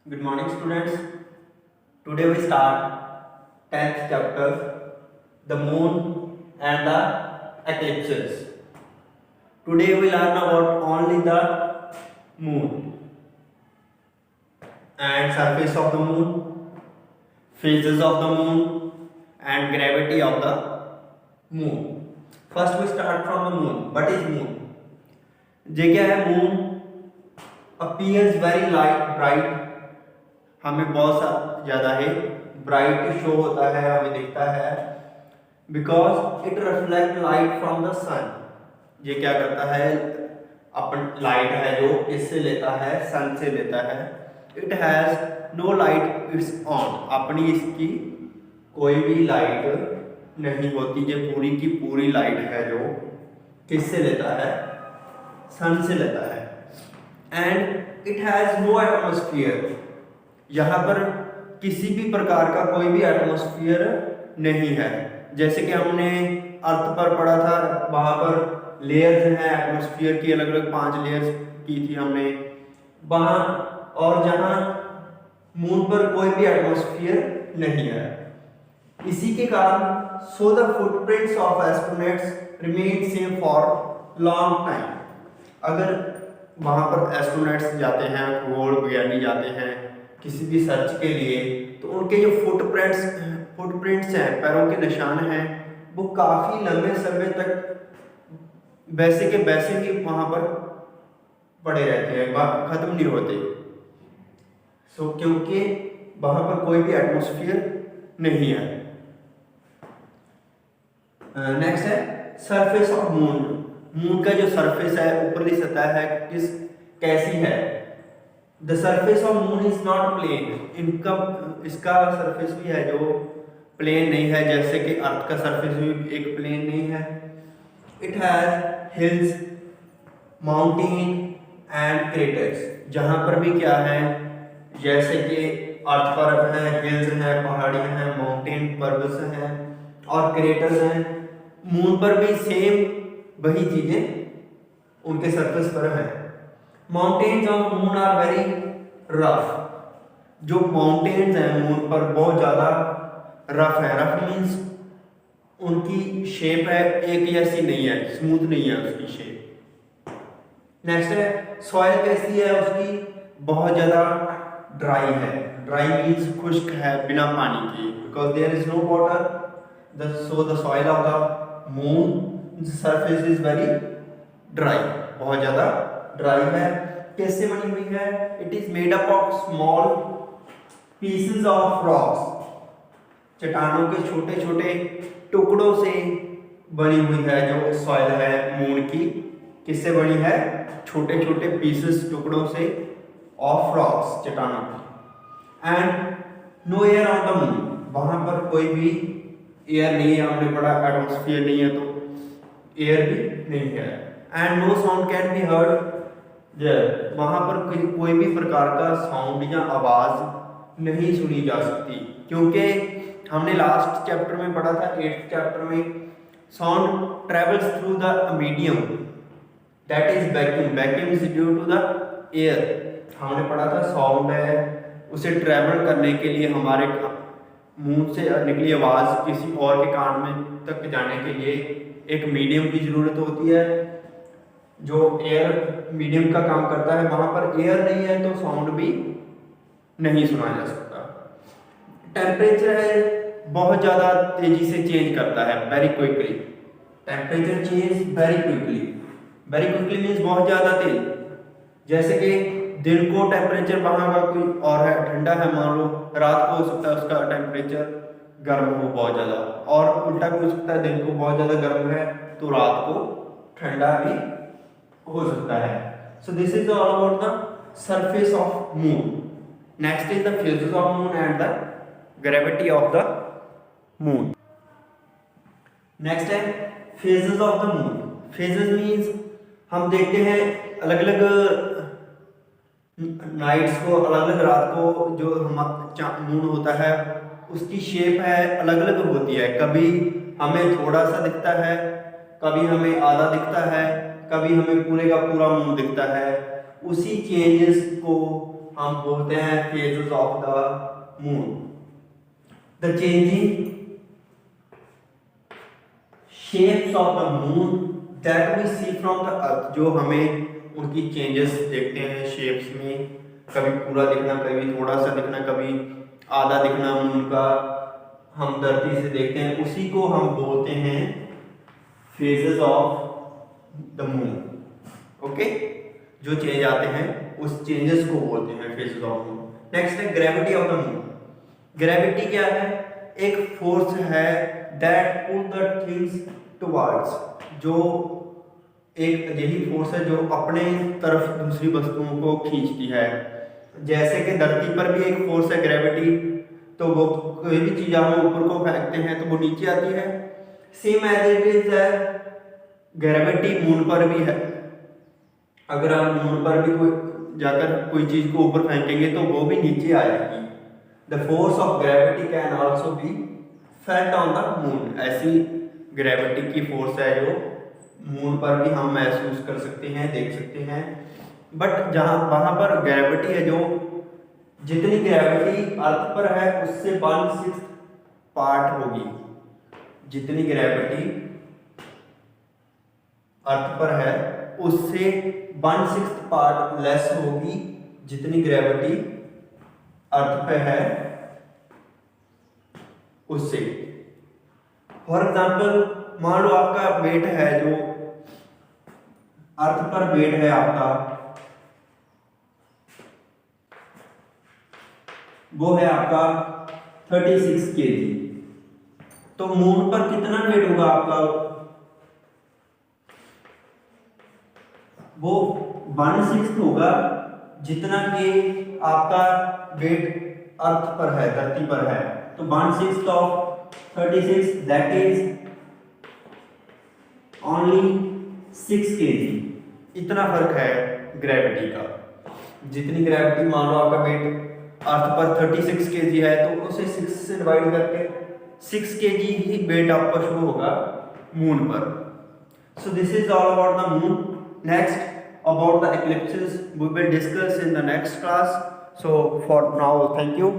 Good morning, students. Today we start 10th chapter, the moon and the eclipses. Today we learn about only the moon and surface of the moon, phases of the moon, and gravity of the moon. First we start from the moon. What is moon? ये क्या है? moon appears very light, bright. हमें बहुत ज़्यादा ही bright show होता है, हमें दिखता है because it reflect light from the sun. ये क्या करता है? अपन लाइट है जो इससे लेता है, सन से लेता है. It has no light its own. अपनी इसकी कोई भी लाइट नहीं होती. ये पूरी की पूरी लाइट है जो किससे लेता है? सन से लेता है. And it has no atmosphere. यहाँ पर किसी भी प्रकार का कोई भी एटमॉस्फेयर नहीं है. जैसे कि हमने अर्थ पर पढ़ा था, वहाँ पर लेयर्स हैं एटमॉस्फेयर की, अलग अलग 5 लेयर्स की थी हमने वहाँ. और जहाँ मून पर कोई भी एटमॉस्फेयर नहीं है. इसी के कारण so the footprints of astronauts remain same for long time. अगर वहाँ पर एस्ट्रोनॉट्स जाते हैं, खगोल विज्ञानी जाते हैं किसी भी सर्च के लिए, तो उनके जो फुटप्रिंट्स हैं, पैरों के निशान हैं, वो काफ़ी लंबे समय तक वैसे के वैसे ही वहाँ पर पड़े रहते हैं, ख़त्म नहीं होते. क्योंकि वहाँ पर कोई भी एटमॉस्फेयर नहीं है. नेक्स्ट है सरफेस ऑफ मून. मून का जो सरफेस है, ऊपरली सतह है, कैसी है? The surface of moon is not plane. इसका सरफेस भी है जो प्लेन नहीं है, जैसे कि अर्थ का सरफेस भी एक प्लेन नहीं है. It has hills, mountain and craters. जहाँ पर भी क्या है, जैसे कि अर्थ पर है हिल्स हैं, पहाड़ियाँ हैं, माउंटेन पर्वत हैं और क्रेटर्स हैं. मून पर भी सेम वही चीज़ें उनके सरफेस पर है. Mountains of moon are very rough. जो माउंटेन्स हैं मून पर बहुत ज़्यादा रफ है. रफ मीन्स उनकी शेप है एक जैसी नहीं है, स्मूथ नहीं है उसकी शेप. नेक्स्ट है सॉइल कैसी है उसकी? बहुत ज़्यादा ड्राई है. ड्राई मीन्स खुश्क है, बिना पानी के, because there is no water. So the soil of the moon surface is very dry. बहुत ज़्यादा ड्राई है. कैसे बनी हुई है? It is made up of small pieces of rocks. चट्टानों के छोटे छोटे टुकड़ों से बनी हुई है जो सॉइल है मून की. किससे बनी है? छोटे छोटे पीसेस, टुकड़ों से ऑफ रॉक्स, चट्टानों की. And no air on the moon. वहां पर कोई भी एयर नहीं है. हमने पढ़ा एटमॉस्फेयर नहीं है तो एयर भी नहीं है. And no sound can be heard. वहां पर कोई भी प्रकार का साउंड या आवाज नहीं सुनी जा सकती, क्योंकि हमने लास्ट चैप्टर में पढ़ा था, 8th चैप्टर में, sound travels through the medium that is vacuum. Vacuum is due to the air. हमने पढ़ा था साउंड है, उसे ट्रेवल करने के लिए हमारे मुंह से निकली आवाज किसी और के कान में तक जाने के लिए एक मीडियम की जरूरत होती है जो एयर मीडियम का काम करता है. वहां पर एयर नहीं है तो साउंड भी नहीं सुना जा सकता. टेम्परेचर है बहुत ज़्यादा तेजी से चेंज करता है, very quickly. Temperature change very quickly. Very quickly means बहुत ज़्यादा तेज. जैसे कि दिन को टेम्परेचर वहाँ का कोई और है, ठंडा है, मान लो, रात को हो सकता है उसका टेम्परेचर गर्म हो बहुत ज़्यादा, और उल्टा भी हो सकता है, दिन को बहुत ज़्यादा गर्म है तो रात को ठंडा भी हो सकता है. So this is all about the surface of moon. Next is the phases of moon and the gravity of the moon. Next है phases of the moon. Phases means हम देखते हैं अलग अलग नाइट्स को, अलग अलग रात को जो मून होता है उसकी शेप है अलग अलग होती है. कभी हमें थोड़ा सा दिखता है, कभी हमें आधा दिखता है, कभी हमें पूरे का पूरा मून दिखता है. उसी चेंजेस को हम बोलते हैं phases of the moon. The changing shapes of the moon that we see from the earth, जो हमें उनकी चेंजेस देखते हैं शेप्स में, कभी पूरा दिखना, कभी थोड़ा सा दिखना, कभी आधा दिखना मून का, हम धरती से देखते हैं, उसी को हम बोलते हैं phases of the moon. Okay, जो चेंज आते हैं उस चेंजेस को बोलते हैं फेजेस ऑफ मून। नेक्स्ट है gravity of the moon. Gravity क्या है? एक फोर्स है that pull the things towards, जो एक यही फोर्स है जो अपने तरफ दूसरी वस्तुओं को खींचती है। जैसे कि धरती पर भी एक फोर्स है ग्रेविटी, तो वो कोई भी चीज हम ऊपर को फेंकते हैं तो वो नीचे आती है। सेम एज इट इज है ग्रेविटी मून पर भी है। अगर आप मून पर भी कोई जाकर कोई चीज को ऊपर फेंकेंगे तो वो भी नीचे आएगी। The force of gravity can also be felt on the moon. ऐसी ग्रेविटी की फोर्स है जो मून पर भी हम महसूस कर सकते हैं, देख सकते हैं। बट जहाँ वहां पर ग्रेविटी है, जो जितनी ग्रेविटी अर्थ पर है उससे 1/6 पार्ट होगी। जितनी ग्रेविटी अर्थ पर है उससे 1/6 पार्ट लेस होगी जितनी ग्रेविटी अर्थ पे है उससे। फॉर एग्जाम्पल, मान लो आपका वेट है, जो अर्थ पर वेट है आपका, वो है आपका 36 kg। तो मून पर कितना वेट होगा आपका? वो 1/6 होगा जितना कि आपका वेट अर्थ पर है, धरती पर है। तो 1/6 of 36 that is only 6 kg। इतना फर्क है ग्रेविटी का। जितनी ग्रेविटी, मान लो आपका वेट अर्थ पर 36 kg है, तो उसे 6 से डिवाइड करके 6 kg ही वेट आपका शो होगा मून पर। सो this is all about the moon. Next about the eclipses we will discuss in the next class. So for now, thank you.